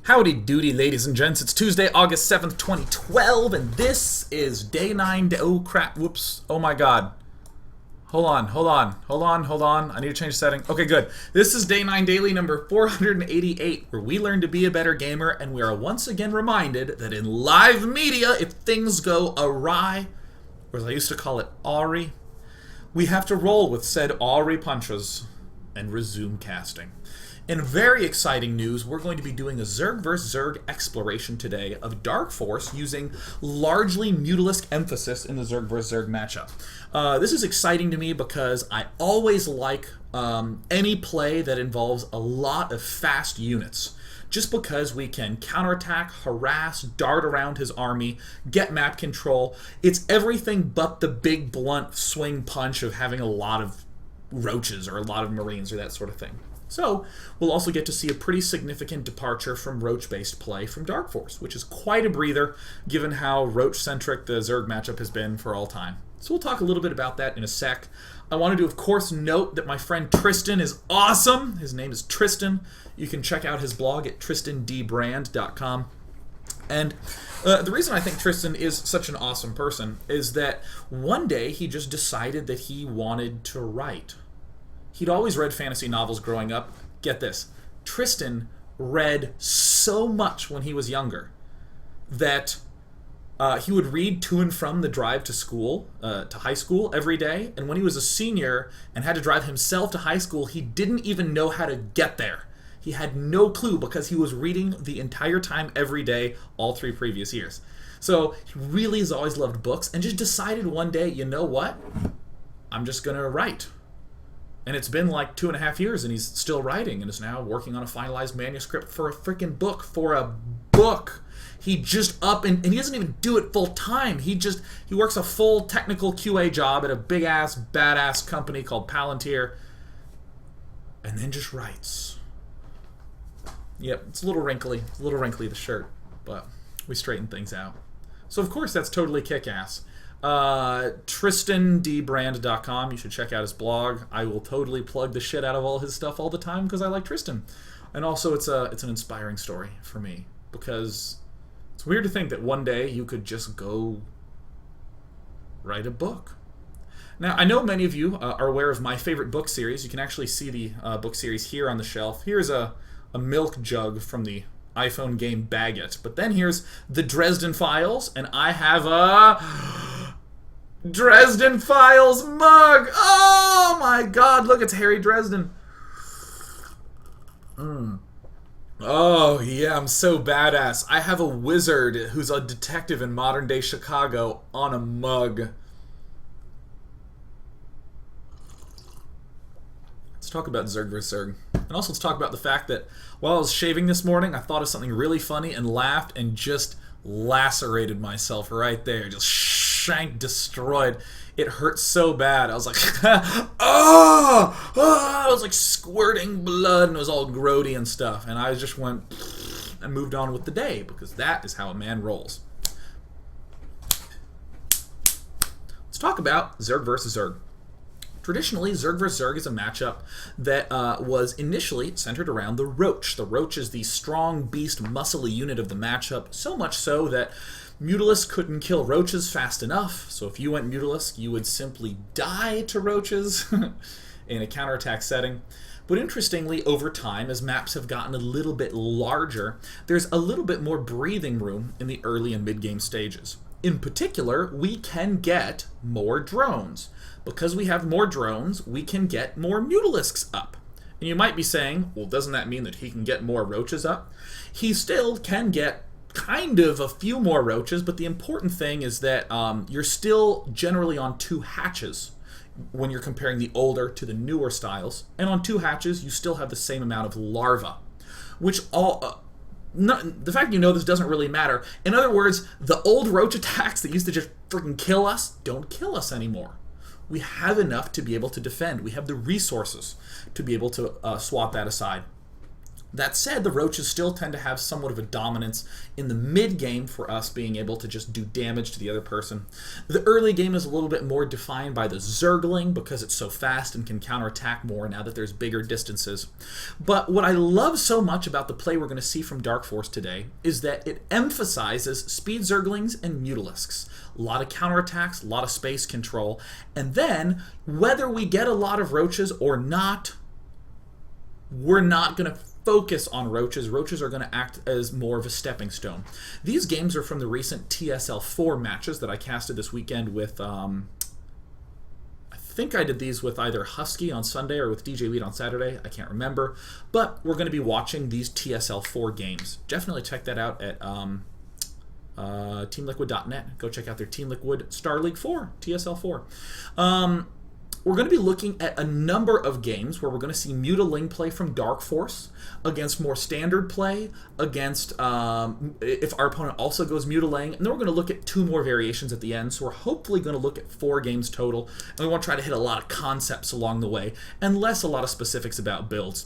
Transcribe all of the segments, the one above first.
Howdy doody, ladies and gents. It's Tuesday, August 7th, 2012, and this is day 9. Oh crap, whoops. Oh my god. Hold on. I need to change setting. Okay, good. This is day 9 daily number 488, where we learn to be a better gamer, and we are once again reminded that in live media, if things go awry, or as I used to call it, awry, we have to roll with said awry punches and resume casting. In very exciting news, we're going to be doing a Zerg vs. Zerg exploration today of Dark Force using largely Mutalisk emphasis in the Zerg vs. Zerg matchup. This is exciting to me because I always like any play that involves a lot of fast units. Just because we can counterattack, harass, dart around his army, get map control. It's everything but the big blunt swing punch of having a lot of roaches or a lot of marines or that sort of thing. So, we'll also get to see a pretty significant departure from roach-based play from Dark Force, which is quite a breather, given how roach-centric the Zerg matchup has been for all time. So we'll talk a little bit about that in a sec. I wanted to, of course, note that my friend Tristan is awesome. His name is Tristan. You can check out his blog at tristandbrand.com. And the reason I think Tristan is such an awesome person is that one day he just decided that he wanted to write. He'd always read fantasy novels growing up. Get this. Tristan read so much when he was younger that he would read to and from the drive to school, to high school every day. And when he was a senior and had to drive himself to high school, he didn't even know how to get there. He had no clue because he was reading the entire time every day, all 3 previous years. So he really has always loved books and just decided one day, you know what? I'm just going to write. And it's been like 2.5 years and he's still writing and is now working on a finalized manuscript for a freaking book. He just and he doesn't even do it full time. He works a full technical QA job at a big ass, badass company called Palantir and then just writes. Yep, it's a little wrinkly, the shirt, but we straighten things out. So of course that's totally kick-ass. tristandbrand.com. You should check out his blog. I will totally plug the shit out of all his stuff all the time because I like Tristan. And also it's an inspiring story for me because it's weird to think that one day you could just go write a book. Now, I know many of you are aware of my favorite book series. You can actually see the book series here on the shelf. Here's a milk jug from the iPhone game Bag It. But then here's the Dresden Files, and I have a Dresden Files mug! Oh my god, look, it's Harry Dresden. Oh yeah, I'm so badass. I have a wizard who's a detective in modern day Chicago on a mug. Let's talk about Zerg vs. Zerg. And also let's talk about the fact that while I was shaving this morning, I thought of something really funny and laughed and just lacerated myself right there. Just shanked, destroyed. It hurt so bad. I was like, oh! I was like squirting blood and it was all grody and stuff. And I just went and moved on with the day because that is how a man rolls. Let's talk about Zerg vs. Zerg. Traditionally, Zerg vs. Zerg is a matchup that was initially centered around the roach. The roach is the strong, beast, muscly unit of the matchup, so much so that Mutalisks couldn't kill roaches fast enough. So if you went Mutalisk, you would simply die to roaches in a counterattack setting. But interestingly, over time, as maps have gotten a little bit larger, there's a little bit more breathing room in the early and mid-game stages. In particular, we can get more drones. Because we have more drones, we can get more Mutalisks up. And you might be saying, well, doesn't that mean that he can get more roaches up? He still can get kind of a few more roaches, but the important thing is that you're still generally on 2 hatches when you're comparing the older to the newer styles. And on 2 hatches, you still have the same amount of larvae, which the fact you know this doesn't really matter. In other words, the old roach attacks that used to just freaking kill us don't kill us anymore. We have enough to be able to defend. We have the resources to be able to swap that aside. That said, the roaches still tend to have somewhat of a dominance in the mid-game for us being able to just do damage to the other person. The early game is a little bit more defined by the Zergling because it's so fast and can counterattack more now that there's bigger distances. But what I love so much about the play we're going to see from DarkForce today is that it emphasizes speed Zerglings and Mutalisks. A lot of counterattacks, a lot of space control, and then whether we get a lot of roaches or not, we're not going to focus on roaches. Roaches are going to act as more of a stepping stone. These games are from the recent TSL4 matches that I casted this weekend with, I think I did these with either Husky on Sunday or with DJ Weed on Saturday. I can't remember. But we're going to be watching these TSL4 games. Definitely check that out at teamliquid.net. Go check out their Team Liquid Star League 4, TSL4. We're going to be looking at a number of games where we're going to see Mutaling play from DarkForce against more standard play, against if our opponent also goes Mutaling, and then we're going to look at 2 more variations at the end, so we're hopefully going to look at 4 games total, and we want to try to hit a lot of concepts along the way, and less a lot of specifics about builds.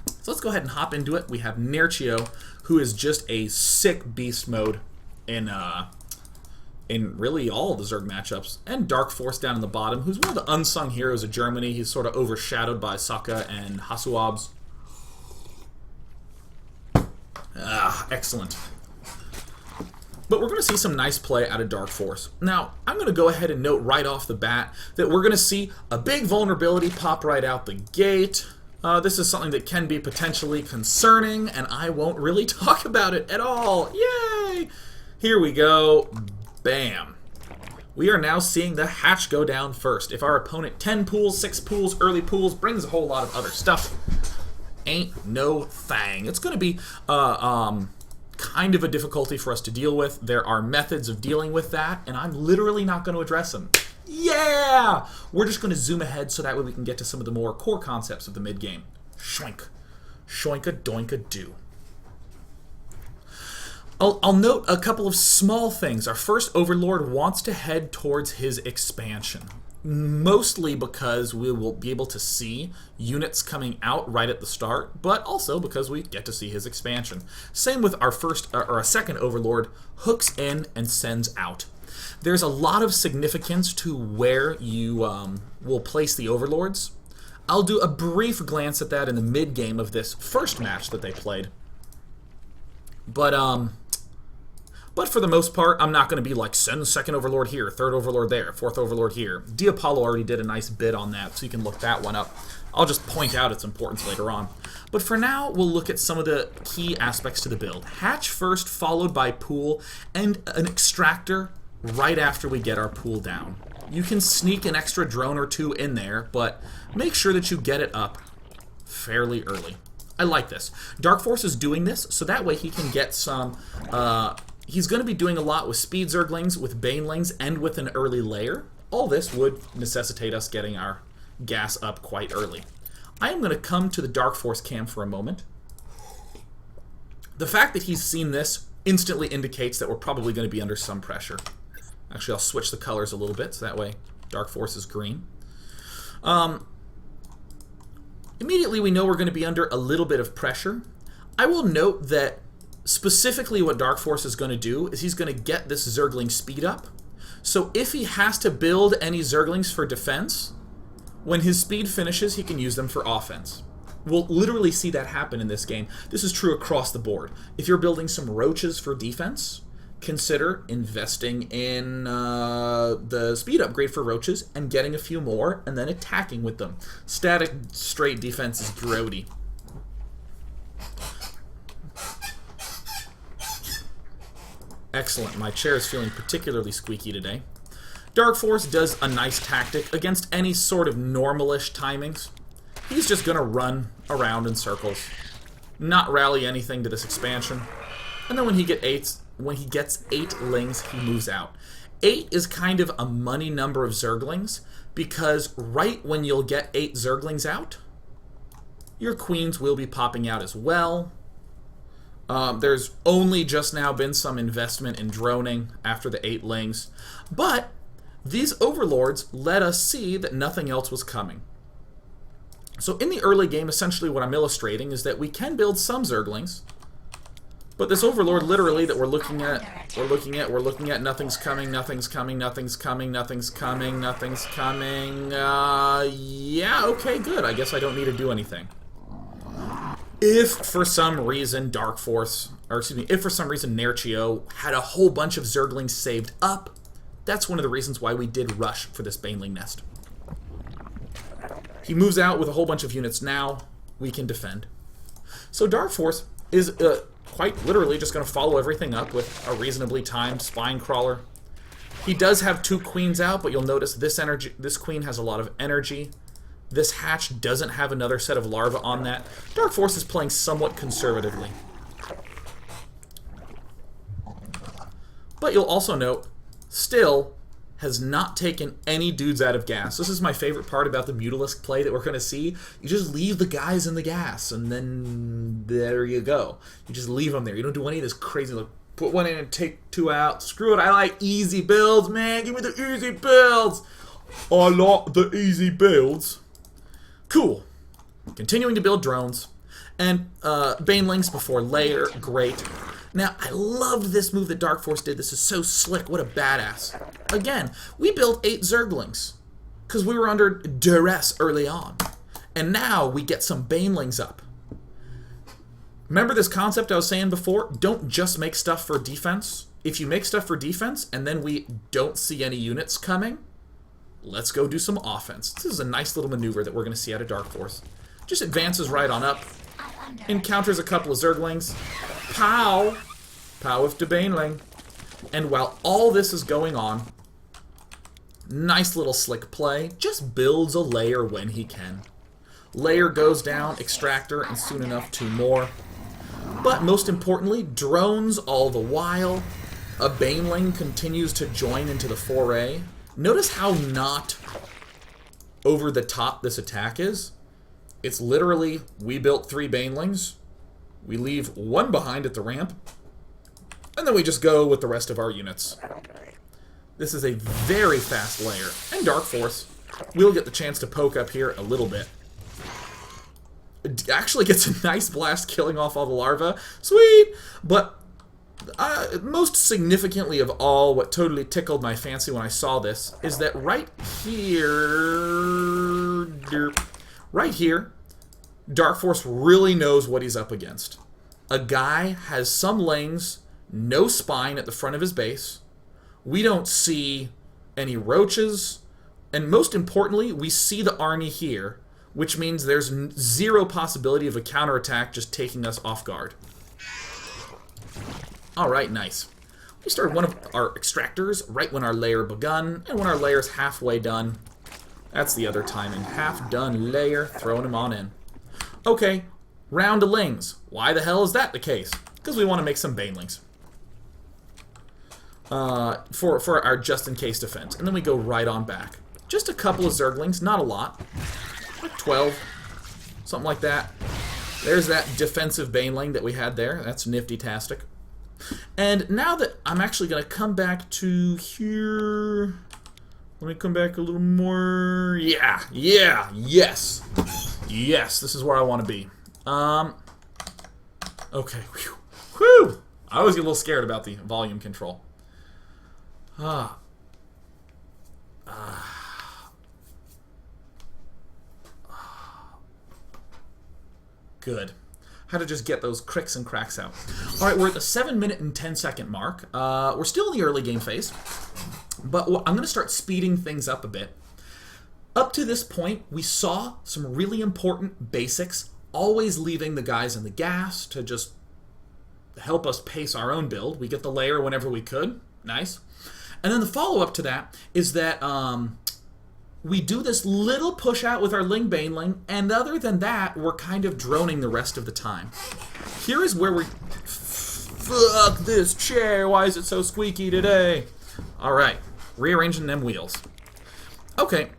So let's go ahead and hop into it. We have Neato, who is just a sick beast mode in really all of the Zerg matchups, and DarkForce down in the bottom, who's one of the unsung heroes of Germany. He's sort of overshadowed by Saka and Hasuabs. Excellent. But we're going to see some nice play out of DarkForce. Now, I'm going to go ahead and note right off the bat that we're going to see a big vulnerability pop right out the gate. This is something that can be potentially concerning, and I won't really talk about it at all. Yay! Here we go. Bam. We are now seeing the hatch go down first. If our opponent 10 pools, 6 pools, early pools, brings a whole lot of other stuff, ain't no thang. It's going to be kind of a difficulty for us to deal with. There are methods of dealing with that, and I'm literally not going to address them. Yeah! We're just going to zoom ahead so that way we can get to some of the more core concepts of the mid-game. Shoink. Shoinka doinka do. I'll note a couple of small things. Our first Overlord wants to head towards his expansion, mostly because we will be able to see units coming out right at the start, but also because we get to see his expansion. Same with our second Overlord, hooks in and sends out. There's a lot of significance to where you will place the Overlords. I'll do a brief glance at that in the mid-game of this first match that they played. But for the most part, I'm not going to be like, send second Overlord here, third Overlord there, fourth Overlord here. Diapollo already did a nice bit on that, so you can look that one up. I'll just point out its importance later on. But for now, we'll look at some of the key aspects to the build. Hatch first, followed by pool, and an extractor right after we get our pool down. You can sneak an extra drone or 2 in there, but make sure that you get it up fairly early. I like this. DarkForce is doing this, so that way he can get some... he's going to be doing a lot with speed Zerglings, with Banelings, and with an early layer. All this would necessitate us getting our gas up quite early. I am going to come to the DarkForce cam for a moment. The fact that he's seen this instantly indicates that we're probably going to be under some pressure. Actually, I'll switch the colors a little bit, so that way DarkForce is green. Immediately we know we're going to be under a little bit of pressure. I will note that specifically what DarkForce is going to do is he's going to get this Zergling speed up. So if he has to build any Zerglings for defense, when his speed finishes, he can use them for offense. We'll literally see that happen in this game. This is true across the board. If you're building some roaches for defense, consider investing in the speed upgrade for roaches and getting a few more and then attacking with them. Static straight defense is grody. Excellent. My chair is feeling particularly squeaky today. DarkForce does a nice tactic against any sort of normalish timings. He's just going to run around in circles, not rally anything to this expansion, and then when he gets 8 lings, he moves out. 8 is kind of a money number of Zerglings, because right when you'll get 8 Zerglings out, your queens will be popping out as well. There's only just now been some investment in droning after the 8 lings, but these overlords let us see that nothing else was coming. So in the early game, essentially what I'm illustrating is that we can build some Zerglings, but this Overlord literally that we're looking at, nothing's coming, nothing's coming, nothing's coming, nothing's coming, nothing's coming. Yeah, okay, good. I guess I don't need to do anything. If for some reason if for some reason Neato had a whole bunch of Zerglings saved up, that's one of the reasons why we did rush for this Baneling nest. He moves out with a whole bunch of units now. We can defend. So DarkForce is quite literally just going to follow everything up with a reasonably timed spine crawler. He does have 2 queens out, but you'll notice this queen has a lot of energy. This hatch doesn't have another set of larvae on that. DarkForce is playing somewhat conservatively. But you'll also note, still has not taken any dudes out of gas. This is my favorite part about the Mutalisk play that we're going to see. You just leave the guys in the gas, and then there you go. You just leave them there. You don't do any of this crazy, like, put one in and take 2 out. Screw it, I like easy builds, man. Give me the easy builds. I like the easy builds. Cool. Continuing to build drones. And Banelings before layer, great. Now, I loved this move that DarkForce did. This is so slick. What a badass. Again, we built 8 Zerglings because we were under duress early on. And now we get some Banelings up. Remember this concept I was saying before? Don't just make stuff for defense. If you make stuff for defense and then we don't see any units coming, let's go do some offense. This is a nice little maneuver that we're going to see out of DarkForce. Just advances right on up. Encounters a couple of Zerglings. Pow! Pow with the Baneling. And while all this is going on, nice little slick play, just builds a layer when he can. Layer goes down, extractor, and soon enough 2 more. But most importantly, drones all the while. A Baneling continues to join into the foray. Notice how not over the top this attack is. It's literally, we built 3 Banelings, we leave 1 behind at the ramp, and then we just go with the rest of our units. This is a very fast layer, and DarkForce will get the chance to poke up here a little bit. It actually gets a nice blast killing off all the larvae. Sweet! But most significantly of all, what totally tickled my fancy when I saw this, is that right here, DarkForce really knows what he's up against. A guy has some lings, no spine at the front of his base. We don't see any roaches. And most importantly, we see the Arnie here, which means there's 0 possibility of a counterattack just taking us off guard. Alright, nice. We started one of our extractors right when our layer begun, and when our layer's halfway done, that's the other timing. Half done layer, throwing them on in. Okay, round of lings. Why the hell is that the case? Because we want to make some Banelings. For our just-in-case defense. And then we go right on back. Just a couple of Zerglings, not a lot. Like 12. Something like that. There's that defensive Baneling that we had there. That's nifty-tastic. And now that I'm actually going to come back to here... Let me come back a little more. Yes. Yes, this is where I want to be. Okay. Whew. I always get a little scared about the volume control. Good. How to just get those cricks and cracks out. Alright, we're at the 7-minute and 10-second mark. We're still in the early game phase. But I'm going to start speeding things up a bit. Up to this point, we saw some really important basics, always leaving the guys in the gas to just help us pace our own build. We get the layer whenever we could. Nice. And then the follow-up to that is that we do this little push out with our Ling Baneling, and other than that, we're kind of droning the rest of the time. Here is where we... Fuck this chair, why is it so squeaky today? Alright, rearranging them wheels. Okay,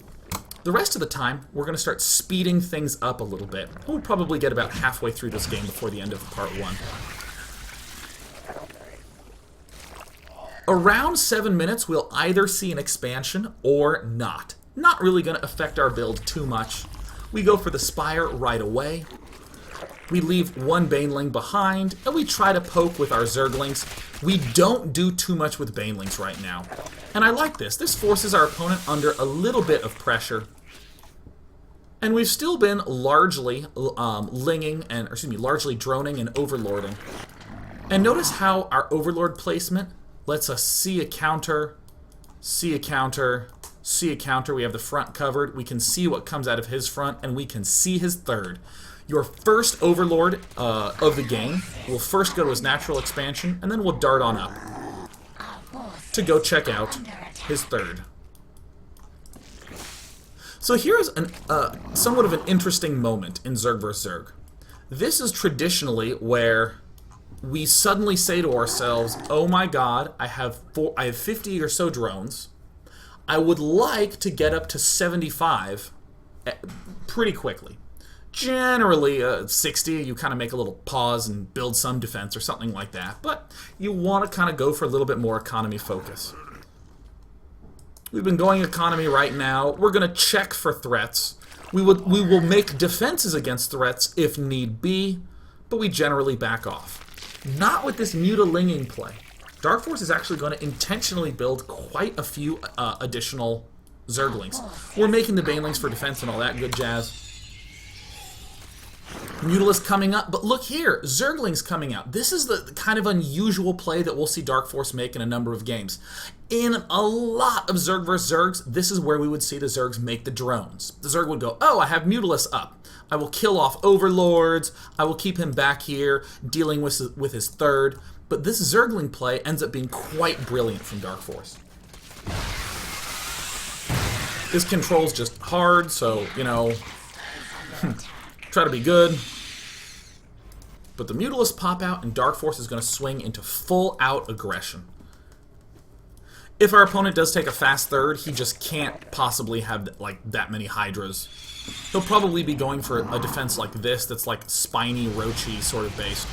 the rest of the time, we're going to start speeding things up a little bit. We'll probably get about halfway through this game before the end of part 1. Around 7 minutes, we'll either see an expansion or not. Not really going to affect our build too much. We go for the Spire right away. We leave one Baneling behind, and we try to poke with our Zerglings. We don't do too much with Banelings right now. And I like this. This forces our opponent under a little bit of pressure. And we've still been largely largely droning and overlording. And notice how our overlord placement lets us see a counter, see a counter, see a counter. We have the front covered. We can see what comes out of his front, and we can see his third. Your first overlord of the game will first go to his natural expansion, and then we'll dart on up to go check out his third. So here's somewhat of an interesting moment in Zerg vs. Zerg. This is traditionally where we suddenly say to ourselves, oh my god, I have 50 or so drones. I would like to get up to 75 pretty quickly. Generally, 60, you kind of make a little pause and build some defense or something like that. But you want to kind of go for a little bit more economy focus. We've been going economy right now. We're going to check for threats. We will make defenses against threats if need be, but we generally back off. Not with this mutalinging play. DarkForce is actually going to intentionally build quite a few additional Zerglings. We're making the Banelings for defense and all that good jazz. Mutalisk coming up, but look here, Zerglings coming out. This is the kind of unusual play that we'll see DarkForce make in a number of games. In a lot of Zerg vs. Zergs, this is where we would see the Zergs make the drones. The Zerg would go, oh, I have Mutalisk up. I will kill off overlords. I will keep him back here, dealing with his third. But this Zergling play ends up being quite brilliant from DarkForce. This control's just hard, so, you know, try to be good. But the Mutalisks pop out, and DarkForce is going to swing into full-out aggression. If our opponent does take a fast third, he just can't possibly have like that many Hydras. He'll probably be going for a defense like this, that's like spiny, roachy sort of based.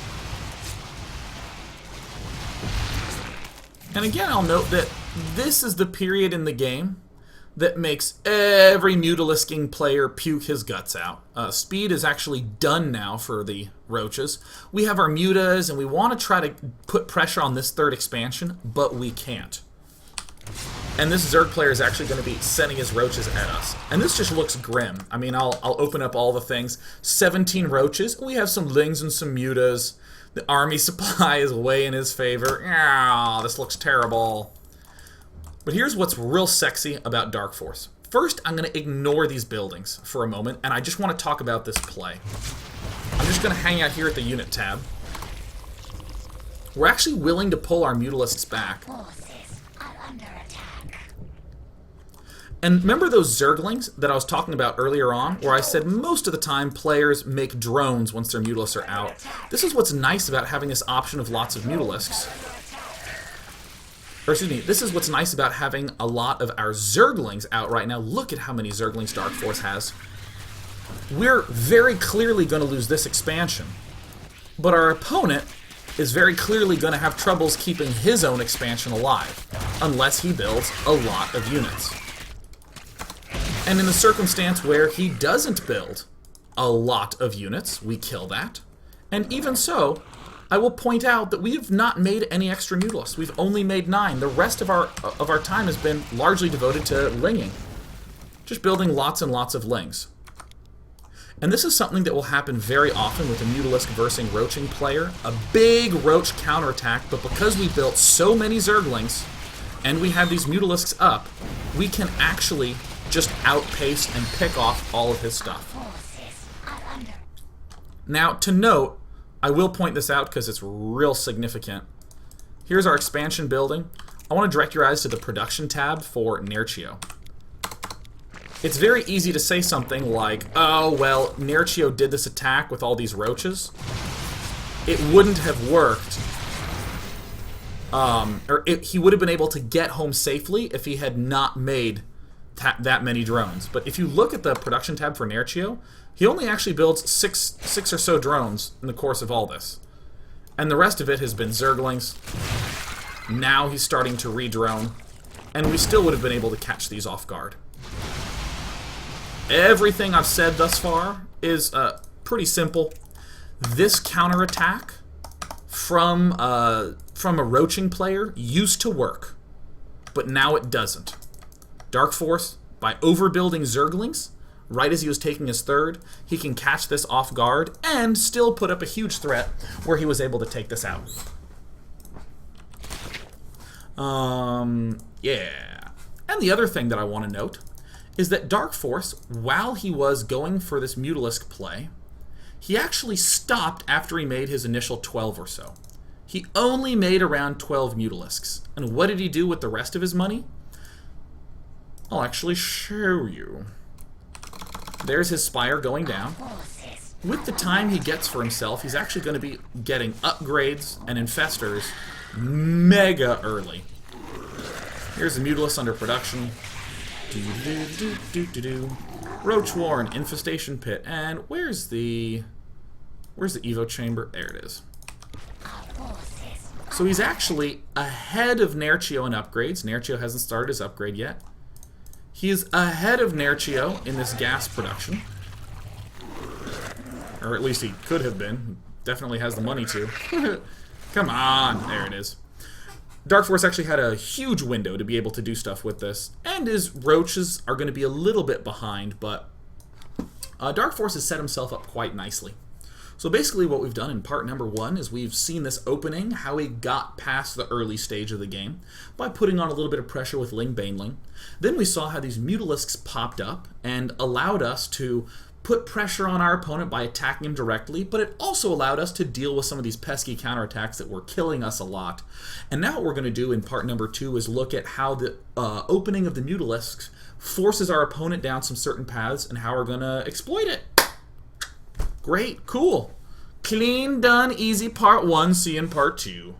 And again, I'll note that this is the period in the game that makes every Mutalisking player puke his guts out. Speed is actually done now for the roaches. We have our mutas, and we want to try to put pressure on this third expansion, but we can't. And this Zerg player is actually going to be sending his roaches at us. And this just looks grim. I mean, I'll open up all the things. 17 roaches. We have some lings and some mutas. The army supply is way in his favor. Ah, this looks terrible. But here's what's real sexy about DarkForce. First, I'm going to ignore these buildings for a moment, and I just want to talk about this play. I'm just going to hang out here at the unit tab. We're actually willing to pull our Mutalisks back. And remember those Zerglings that I was talking about earlier on, where I said most of the time players make drones once their Mutalisks are out? This is what's nice about having this option of lots of Mutalisks. Or excuse me, this is what's nice about having a lot of our Zerglings out right now. Look at how many Zerglings DarkForce has. We're very clearly going to lose this expansion. But our opponent is very clearly going to have troubles keeping his own expansion alive, unless he builds a lot of units. And in the circumstance where he doesn't build a lot of units, we kill that. And even so, I will point out that we have not made any extra Mutalisks. We've only made 9. The rest of our time has been largely devoted to linging. Just building lots and lots of lings. And this is something that will happen very often with a Mutalisk versing roaching player. A big roach counterattack, but because we built so many Zerglings, and we have these Mutalisks up, we can actually just outpace and pick off all of his stuff. Now, to note, I will point this out because it's real significant. Here's our expansion building. I want to direct your eyes to the production tab for Neato. It's very easy to say something like, oh, well, Neato did this attack with all these roaches. It wouldn't have worked. He would have been able to get home safely if he had not made that many drones. But if you look at the production tab for Neato, he only actually builds six or so drones in the course of all this. And the rest of it has been Zerglings. Now he's starting to re-drone. And we still would have been able to catch these off guard. Everything I've said thus far is pretty simple. This counterattack from a roaching player used to work, but now it doesn't. Dark Force, by overbuilding Zerglings, right as he was taking his third, he can catch this off guard and still put up a huge threat where he was able to take this out. Yeah. And the other thing that I want to note is that Dark Force, while he was going for this Mutalisk play, he actually stopped after he made his initial 12 or so. He only made around 12 Mutalisks. And what did he do with the rest of his money? I'll actually show you. There's his spire going down. With the time he gets for himself, he's actually going to be getting upgrades and infestors mega early. Here's the Mutalisk under production. Roach Warren, Infestation Pit, and where's the Evo Chamber? There it is. So he's actually ahead of Neato in upgrades. Neato hasn't started his upgrade yet. He is ahead of Neato in this gas production. Or at least he could have been. Definitely has the money to. Come on, there it is. Dark Force actually had a huge window to be able to do stuff with this, and his roaches are going to be a little bit behind, but Dark Force has set himself up quite nicely. So basically what we've done in part number 1 is we've seen this opening, how he got past the early stage of the game by putting on a little bit of pressure with Ling Baneling. Then we saw how these Mutalisks popped up and allowed us to put pressure on our opponent by attacking him directly, but it also allowed us to deal with some of these pesky counterattacks that were killing us a lot. And now what we're going to do in part number 2 is look at how the opening of the Mutalisks forces our opponent down some certain paths and how we're going to exploit it. Great, cool. Clean, done, easy part 1, see you in part 2.